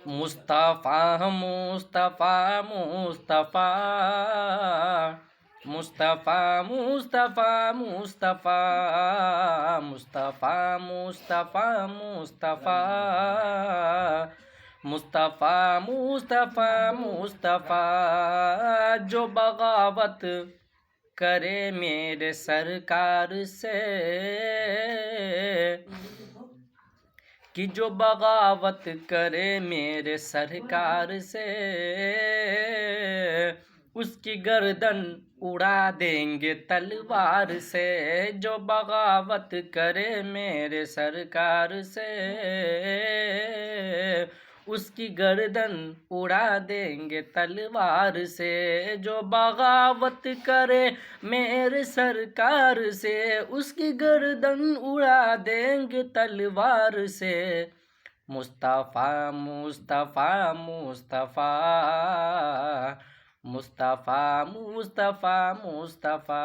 मुस्तफ़ा मुस्तफ़ा मुस्तफ़ा मुस्तफ़ा मुस्तफ़ा मुस्तफ़ा मुस्तफ़ा मुस्तफ़ा मुस्तफ़ा मुस्तफ़ा मुस्तफ़ा मुस्तफ़ा जो बगावत करे मेरे सरकार से, कि जो बगावत करे मेरे सरकार से, उसकी गर्दन उड़ा देंगे तलवार से। जो बगावत करे मेरे सरकार से, उसकी गर्दन उड़ा देंगे तलवार से। जो बगावत करे मेरे सरकार से, उसकी गर्दन उड़ा देंगे तलवार से। मुस्तफ़ा मुस्तफ़ा मुस्तफ़ा मुस्तफ़ा मुस्तफ़ा मुस्तफ़ा